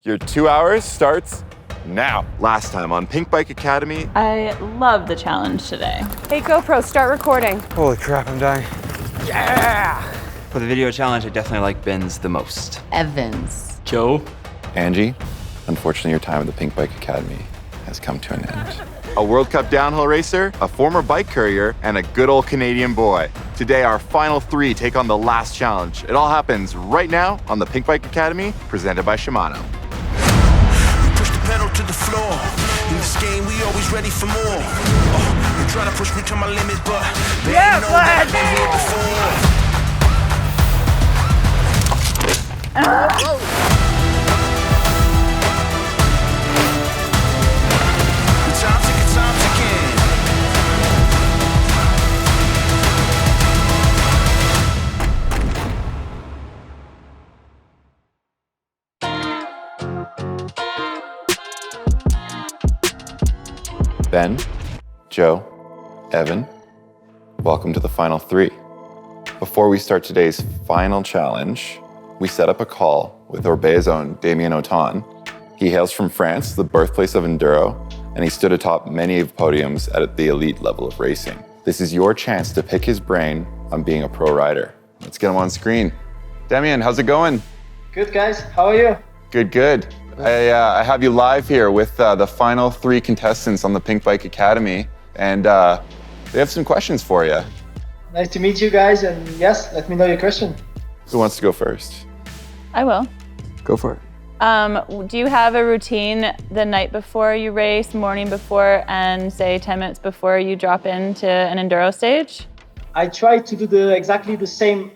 Your 2 hours starts now. Last time on Pink Bike Academy. I love the challenge today. Hey, GoPro, start recording. Holy crap, I'm dying. Yeah! For the video challenge, I definitely like Ben's the most. Evans. Joe. Angie, unfortunately your time at the Pink Bike Academy has come to an end. A World Cup downhill racer, a former bike courier, and a good old Canadian boy. Today, our final three take on the last challenge. It all happens right now on the Pink Bike Academy, presented by Shimano. We push the pedal to the floor. In this game, we always ready for more. You try to push me to my limit, but they ain't know that I've been here before. Ben, Joe, Evan, welcome to the final three. Before we start today's final challenge, we set up a call with Orbé's own Damien Oton. He hails from France, the birthplace of enduro, and he stood atop many of podiums at the elite level of racing. This is your chance to pick his brain on being a pro rider. Let's get him on screen. Damien, how's it going? Good, guys. How are you? Good, good. I have you live here with the final three contestants on the Pink Bike Academy, and they have some questions for you. Nice to meet you guys, and yes, let me know your question. Who wants to go first? I will. Go for it. Do you have a routine the night before you race, morning before, and say 10 minutes before you drop into an enduro stage? I try to do exactly the same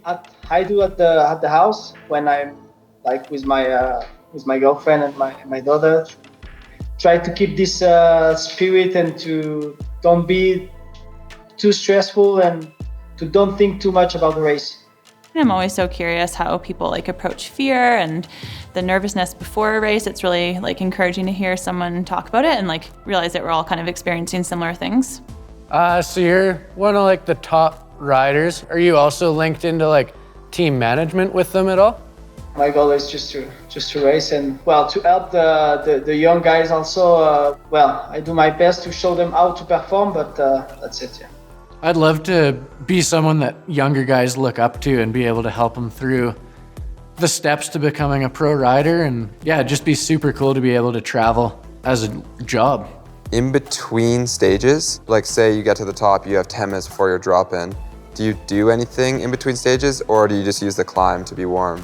I do at the house when I'm like with my girlfriend and my daughter. Try to keep this spirit and to don't be too stressful and to don't think too much about the race. I'm always so curious how people like approach fear and the nervousness before a race. It's really like encouraging to hear someone talk about it and like realize that we're all kind of experiencing similar things. So you're one of like the top riders. Are you also linked into like team management with them at all? My goal is just to race and well to help the young guys also. Well, I do my best to show them how to perform, but that's it. Yeah. I'd love to be someone that younger guys look up to and be able to help them through the steps to becoming a pro rider, and yeah, just be super cool to be able to travel as a job. In between stages, like say you get to the top, you have 10 minutes before your drop in. Do you do anything in between stages, or do you just use the climb to be warm?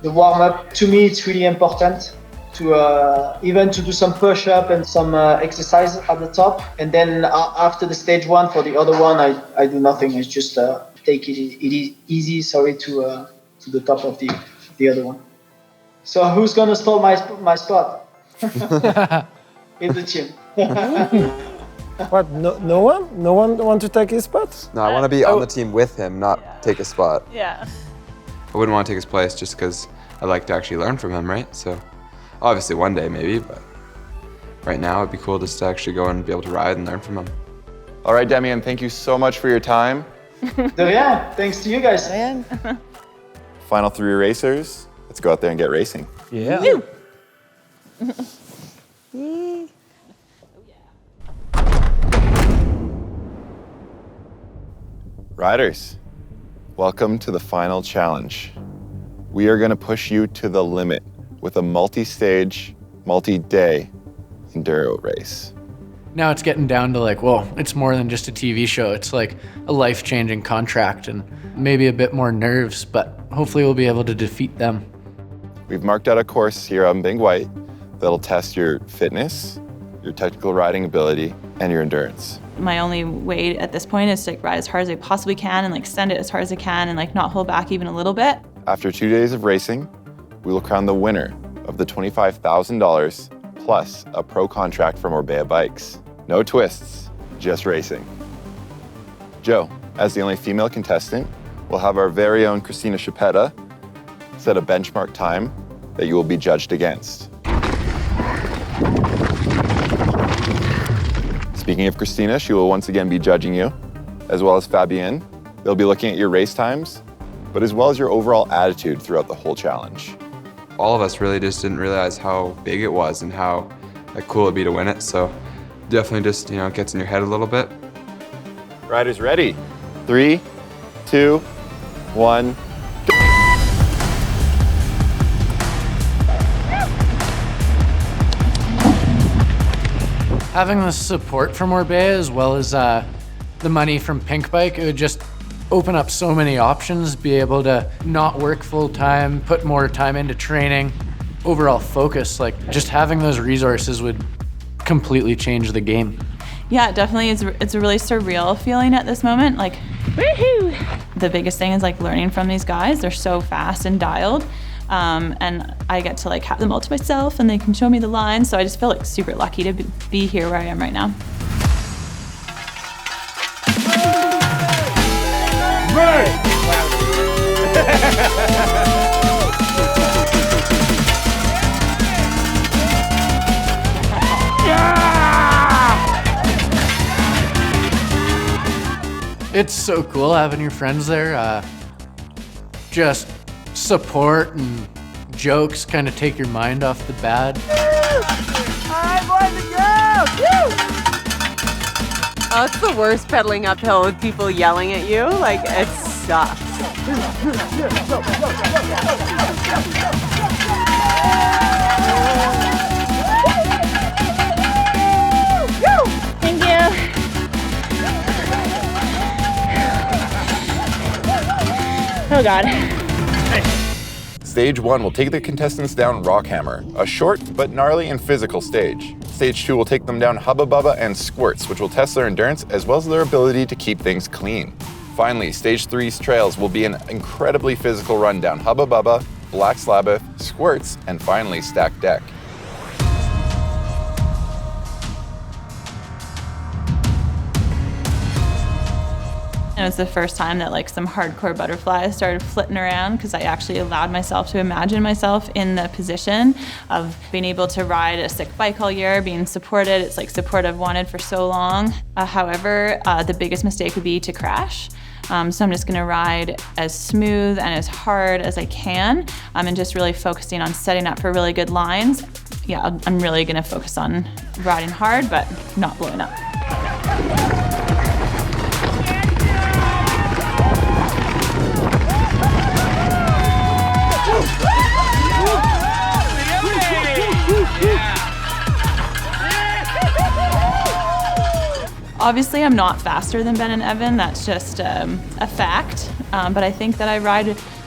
The warm-up, to me, it's really important to even to do some push-up and some exercise at the top. And then after the stage one, for the other one, I do nothing. I just take it easy, to the top of the other one. So who's gonna stole my spot? In the team. What, no one? No one want to take his spot? No, I want to be on the team with him, not take a spot. Yeah. I wouldn't want to take his place just because I'd like to actually learn from him, right? So obviously one day maybe, but right now it'd be cool just to actually go and be able to ride and learn from him. All right, Damien, thank you so much for your time. De rien. Thanks to you guys. Final three racers, let's go out there and get racing. Yeah. Riders, welcome to the final challenge. We are gonna push you to the limit with a multi-stage, multi-day enduro race. Now it's getting down to like, well, it's more than just a TV show. It's like a life-changing contract and maybe a bit more nerves, but hopefully we'll be able to defeat them. We've marked out a course here on Big White that'll test your fitness, your technical riding ability, and your endurance. My only way at this point is to like ride as hard as I possibly can and like send it as hard as I can and like not hold back even a little bit. After 2 days of racing, we will crown the winner of the $25,000 plus a pro contract from Orbea Bikes. No twists, just racing. Joe, as the only female contestant, will have our very own Christina Chipetta set a benchmark time that you will be judged against. Speaking of Christina, she will once again be judging you, as well as Fabienne. They'll be looking at your race times, but as well as your overall attitude throughout the whole challenge. all of us really just didn't realize how big it was and how like cool it'd be to win it. So definitely just, you know, it gets in your head a little bit. Riders ready? 3, 2, 1. Having the support from Orbea as well as the money from Pink Bike, it would just open up so many options, be able to not work full time, put more time into training, overall focus. Like just having those resources would completely change the game. Yeah, definitely. It's a really surreal feeling at this moment. Like, woohoo! The biggest thing is like learning from these guys. They're so fast and dialed. And I get to like have them all to myself and they can show me the lines. So I just feel like super lucky to be here where I am right now. It's so cool having your friends there. Just support and jokes kind of take your mind off the bad. Oh, it's the worst pedaling uphill with people yelling at you. Like, it sucks. Thank you. Oh God. Stage 1 will take the contestants down Rockhammer, a short but gnarly and physical stage. Stage 2 will take them down Hubba Bubba and Squirts, which will test their endurance as well as their ability to keep things clean. Finally, Stage 3's trails will be an incredibly physical run down Hubba Bubba, Black Slabbath, Squirts, and finally Stack Deck. It was the first time that like some hardcore butterflies started flitting around because I actually allowed myself to imagine myself in the position of being able to ride a sick bike all year, being supported. It's like support I've wanted for so long. However, the biggest mistake would be to crash. So I'm just gonna ride as smooth and as hard as I can and just really focusing on setting up for really good lines. Yeah, I'm really gonna focus on riding hard but not blowing up. Obviously, I'm not faster than Ben and Evan. That's just a fact. But I think that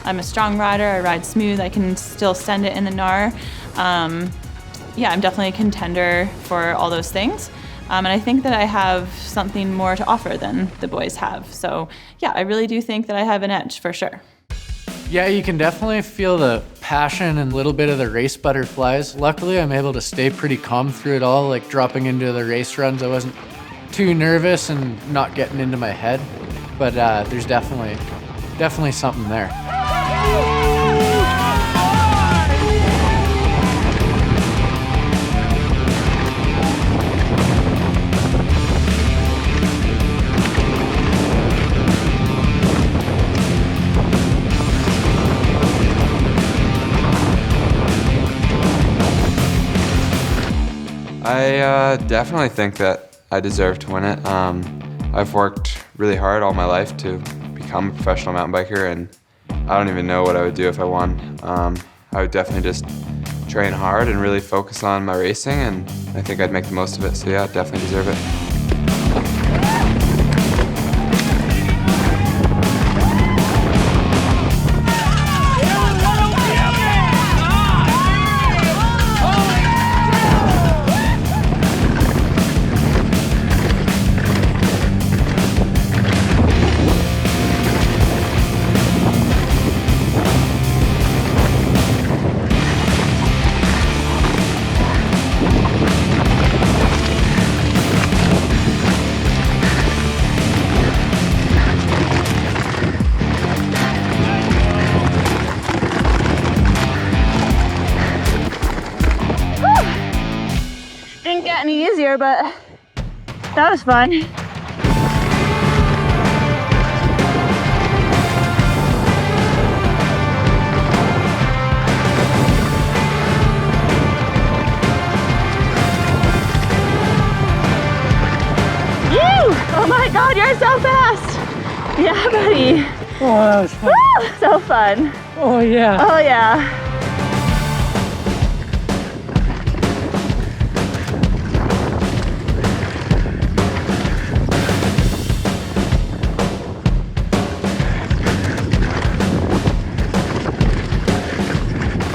I'm a strong rider. I ride smooth. I can still send it in the gnar. Yeah, I'm definitely a contender for all those things. And I think that I have something more to offer than the boys have. So yeah, I really do think that I have an edge for sure. Yeah, you can definitely feel the passion and a little bit of the race butterflies. Luckily, I'm able to stay pretty calm through it all, like dropping into the race runs. I wasn't too nervous and not getting into my head, but there's definitely something there. I definitely think that I deserve to win it. I've worked really hard all my life to become a professional mountain biker, and I don't even know what I would do if I won. I would definitely just train hard and really focus on my racing, and I think I'd make the most of it. So yeah, I definitely deserve it. Didn't get any easier, but that was fun. God, you're so fast. Yeah, buddy. Oh, that was fun. Woo, so fun. Oh, yeah. Oh, yeah.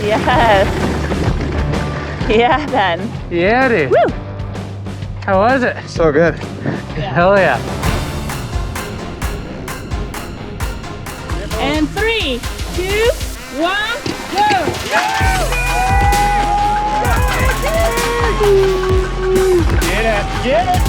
Yes. Yeah, Ben. Yeah, dude. Woo! How was it? So good. Hell yeah. And 3, 2, 1, go! Get it.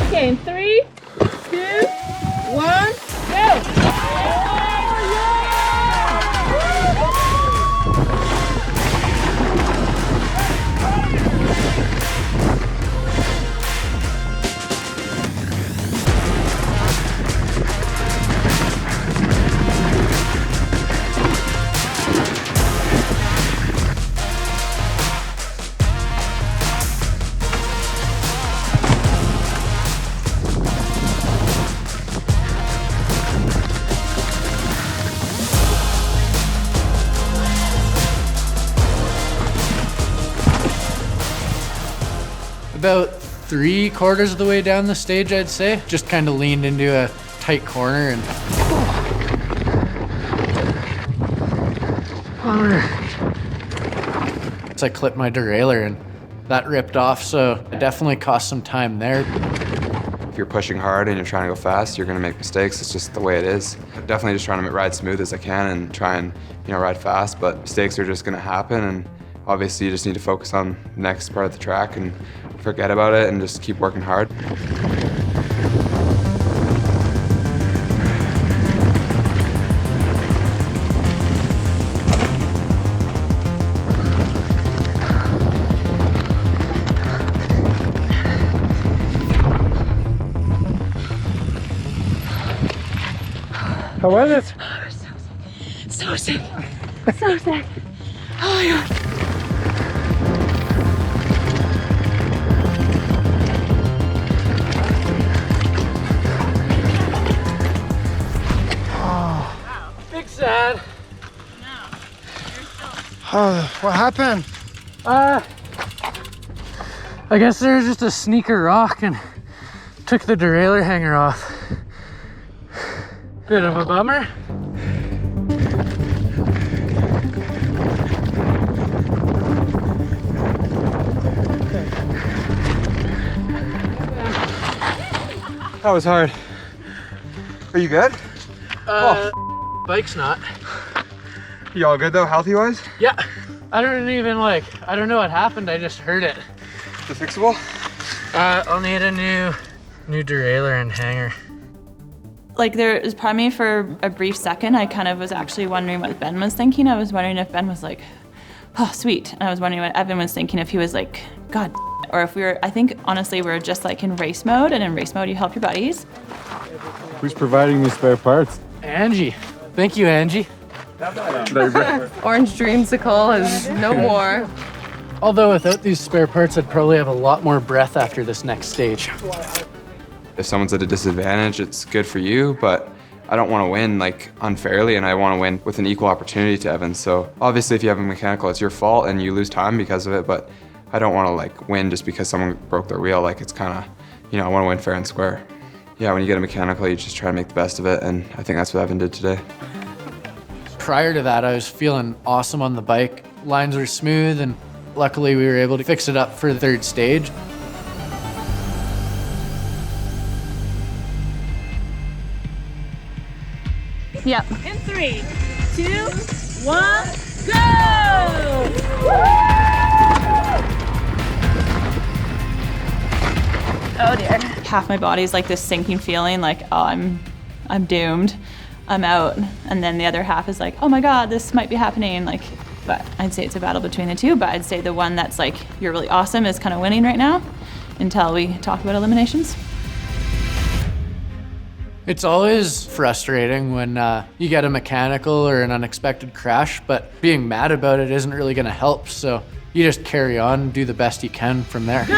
Okay, in 3, 2, 1, go! About 3/4 of the way down the stage, I'd say. Just kind of leaned into a tight corner and so I clipped my derailleur and that ripped off, so it definitely cost some time there. If you're pushing hard and you're trying to go fast, you're gonna make mistakes. It's just the way it is. I'm definitely just trying to ride smooth as I can and try and, ride fast, but mistakes are just gonna happen, and obviously you just need to focus on the next part of the track and forget about it and just keep working hard. How was it? So sick. So sick. Oh my God. Big sad. What happened? I guess there was just a sneaker rock and took the derailleur hanger off. Bit of a bummer. That was hard. Are you good? Bike's not. You all good though, healthy-wise? Yeah. I don't know what happened. I just heard it. Is it fixable? I'll need a new derailleur and hanger. Like, there was part of me for a brief second, I kind of was actually wondering what Ben was thinking. I was wondering if Ben was like, oh, sweet. And I was wondering what Evan was thinking, if he was like, God, or if we were, I think honestly we were just like in race mode, and in race mode you help your buddies. Who's providing me spare parts? Angie. Thank you, Angie. Orange Dreamsicle is no more. Although without these spare parts, I'd probably have a lot more breath after this next stage. If someone's at a disadvantage, it's good for you, but I don't want to win like unfairly, and I want to win with an equal opportunity to Evan. So obviously if you have a mechanical, it's your fault and you lose time because of it, but I don't want to like win just because someone broke their wheel. Like, it's kind of, I want to win fair and square. Yeah, when you get a mechanical, you just try to make the best of it, and I think that's what Evan did today. Prior to that, I was feeling awesome on the bike. Lines were smooth, and luckily we were able to fix it up for the third stage. Yep. In 3, 2, 1, go! Oh dear. Half my body's like this sinking feeling, like, oh, I'm doomed, I'm out. And then the other half is like, oh my God, this might be happening. Like, but I'd say it's a battle between the two, but I'd say the one that's like, you're really awesome is kind of winning right now until we talk about eliminations. It's always frustrating when you get a mechanical or an unexpected crash, but being mad about it isn't really gonna help, so you just carry on and do the best you can from there. Go!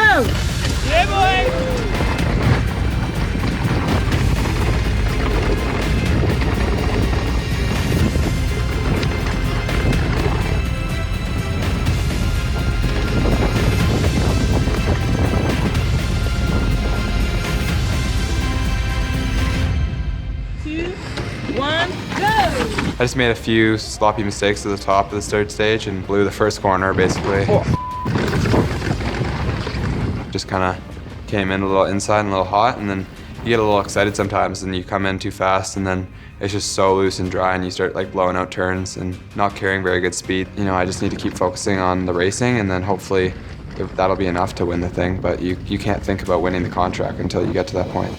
Yeah, boy! I just made a few sloppy mistakes at the top of this third stage and blew the first corner, basically. Just kind of came in a little inside and a little hot, and then you get a little excited sometimes and you come in too fast, and then it's just so loose and dry and you start like blowing out turns and not carrying very good speed. You know, I just need to keep focusing on the racing, and then hopefully that'll be enough to win the thing, but you can't think about winning the contract until you get to that point.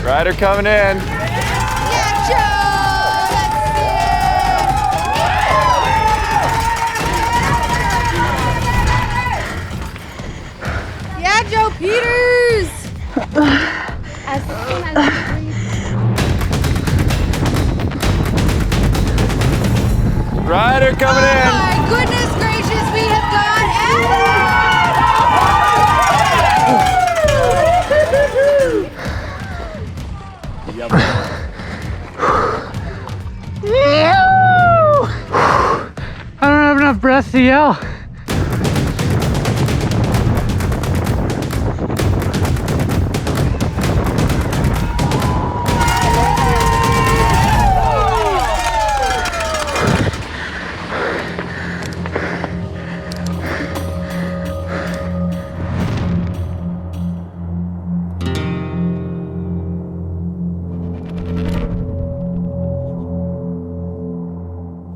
Ryder coming in. Yeah, Joe Peters! As soon as Ryder coming in. my goodness gracious, we have got I don't have enough breath to yell.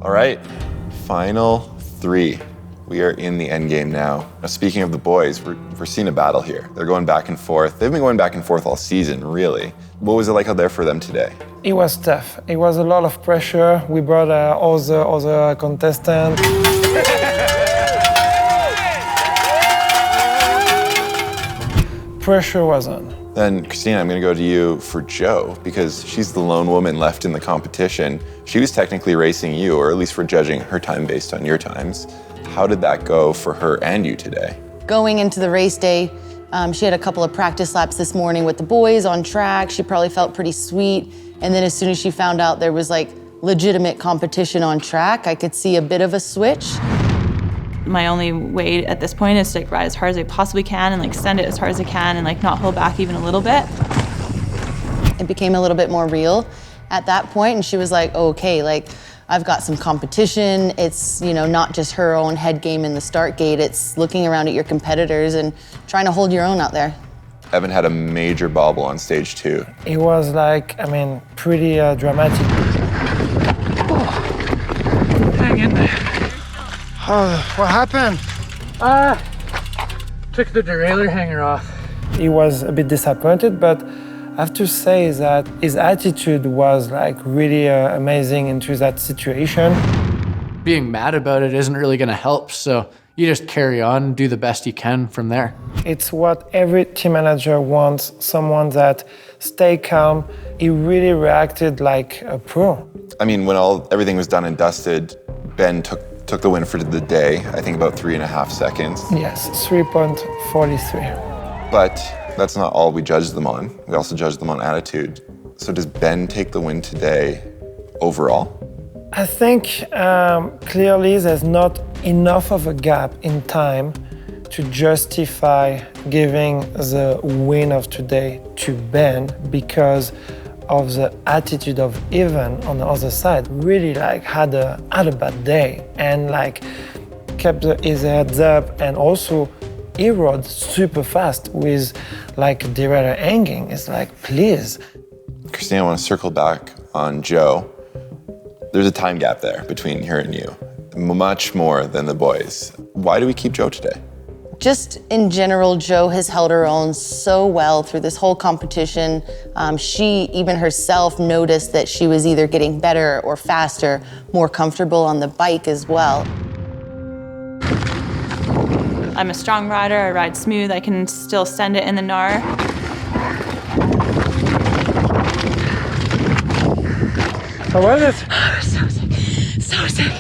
All right, final 3. We are in the end game now. Now, speaking of the boys, we're seeing a battle here. They're going back and forth. They've been going back and forth all season, really. What was it like out there for them today? It was tough. It was a lot of pressure. We brought all the other contestants. Pressure was on. Then, Christina, I'm going to go to you for Joe, because she's the lone woman left in the competition. She was technically racing you, or at least we're judging her time based on your times. How did that go for her and you today? Going into the race day, she had a couple of practice laps this morning with the boys on track. She probably felt pretty sweet. And then as soon as she found out there was like legitimate competition on track, I could see a bit of a switch. My only way at this point is to like ride as hard as I possibly can and like send it as hard as I can and like not hold back even a little bit. It became a little bit more real at that point, and she was like, oh, okay, like I've got some competition. It's, you know, not just her own head game in the start gate, it's looking around at your competitors and trying to hold your own out there. Evan had a major bobble on stage 2. It was like, I mean, pretty dramatic. Hang in there. What happened? Took the derailleur hanger off. He was a bit disappointed, but I have to say that his attitude was like really amazing into that situation. Being mad about it isn't really gonna help, so you just carry on and do the best you can from there. It's what every team manager wants, someone that stay calm. He really reacted like a pro. I mean, when everything was done and dusted, Ben took took the win for the day, I think about 3.5 seconds. Yes, 3.43. But that's not all we judged them on. We also judged them on attitude. So does Ben take the win today overall? I think clearly there's not enough of a gap in time to justify giving the win of today to Ben because of the attitude of Evan on the other side. Really had a bad day and kept his heads up, and also he rode super fast with derailleur hanging. It's please. Christina, I want to circle back on Joe. There's a time gap there between her and you, much more than the boys. Why do we keep Joe today? Just in general, Joe has held her own so well through this whole competition. She, even herself, noticed that she was either getting better or faster, more comfortable on the bike as well. I'm a strong rider, I ride smooth, I can still send it in the gnar. How was it? So sick. So sick.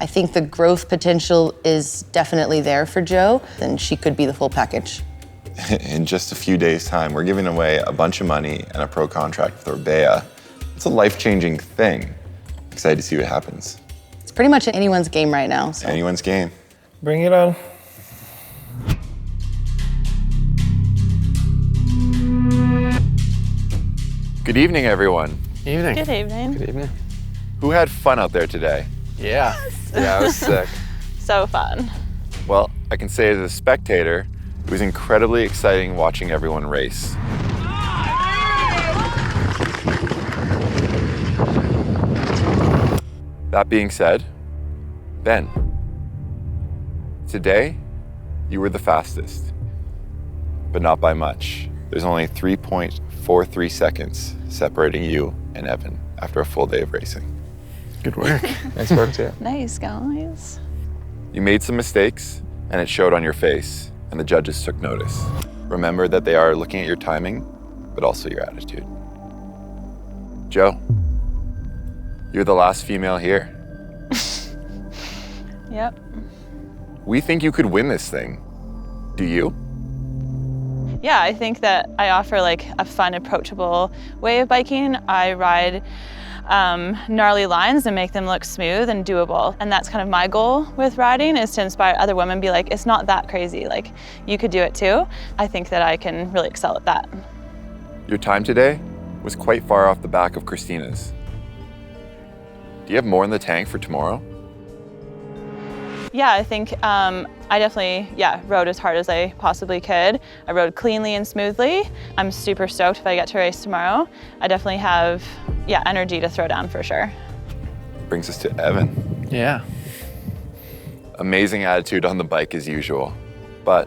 I think the growth potential is definitely there for Joe, and she could be the full package. In just a few days' time, we're giving away a bunch of money and a pro contract with Orbea. It's a life-changing thing. Excited to see what happens. It's pretty much anyone's game right now. So. Anyone's game. Bring it on. Good evening, everyone. Evening. Good evening. Good evening. Who had fun out there today? Yeah. Yeah, I was sick. So fun. Well, I can say as a spectator, it was incredibly exciting watching everyone race. That being said, Ben, today you were the fastest, but not by much. There's only 3.43 seconds separating you and Evan after a full day of racing. Good work. Nice work, too. Nice, guys. You made some mistakes, and it showed on your face, and the judges took notice. Remember that they are looking at your timing, but also your attitude. Joe, you're the last female here. Yep. We think you could win this thing. Do you? Yeah, I think that I offer a fun, approachable way of biking. I ride gnarly lines and make them look smooth and doable. And that's kind of my goal with riding, is to inspire other women, be like, it's not that crazy. You could do it too. I think that I can really excel at that. Your time today was quite far off the back of Christina's. Do you have more in the tank for tomorrow? Yeah, I think I definitely, rode as hard as I possibly could. I rode cleanly and smoothly. I'm super stoked if I get to race tomorrow. I definitely have, energy to throw down for sure. Brings us to Evan. Yeah. Amazing attitude on the bike as usual, but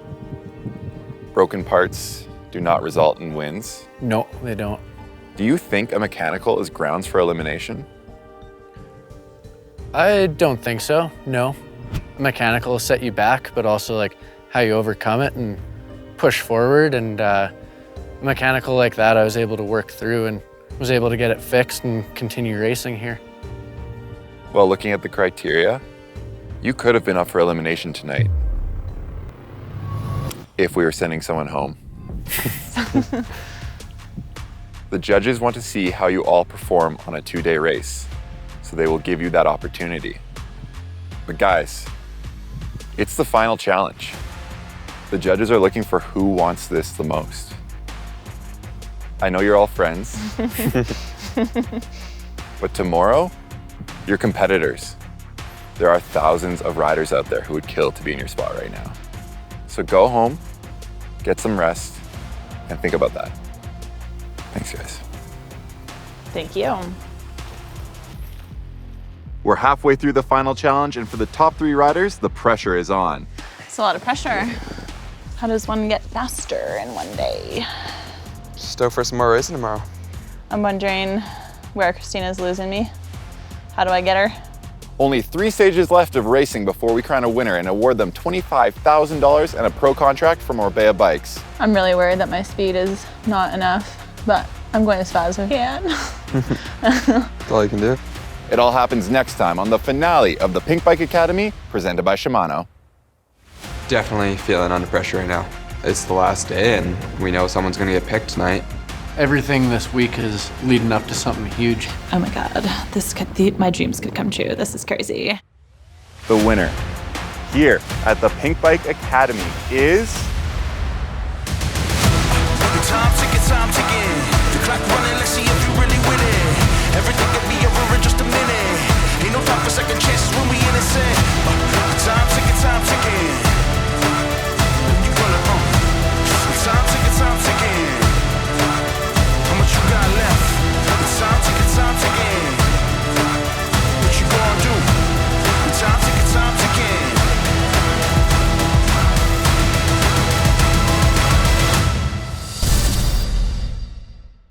broken parts do not result in wins. No, they don't. Do you think a mechanical is grounds for elimination? I don't think so, no. Mechanical will set you back, but also how you overcome it and push forward. And mechanical like that, I was able to work through and was able to get it fixed and continue racing here. Well, looking at the criteria, you could have been up for elimination tonight if we were sending someone home. The judges want to see how you all perform on a 2-day race, so they will give you that opportunity. But guys, it's the final challenge. The judges are looking for who wants this the most. I know you're all friends, but tomorrow, you're competitors. There are thousands of riders out there who would kill to be in your spot right now. So go home, get some rest, and think about that. Thanks, guys. Thank you. We're halfway through the final challenge, and for the top 3 riders, the pressure is on. It's a lot of pressure. How does one get faster in one day? Stoked for some more racing tomorrow. I'm wondering where Christina's losing me. How do I get her? Only 3 stages left of racing before we crown a winner and award them $25,000 and a pro contract from Orbea Bikes. I'm really worried that my speed is not enough, but I'm going as fast as I can. That's all you can do. It all happens next time on the finale of the Pink Bike Academy, presented by Shimano. Definitely feeling under pressure right now. It's the last day, and we know someone's going to get picked tonight. Everything this week is leading up to something huge. Oh my God, my dreams could come true. This is crazy. The winner here at the Pink Bike Academy is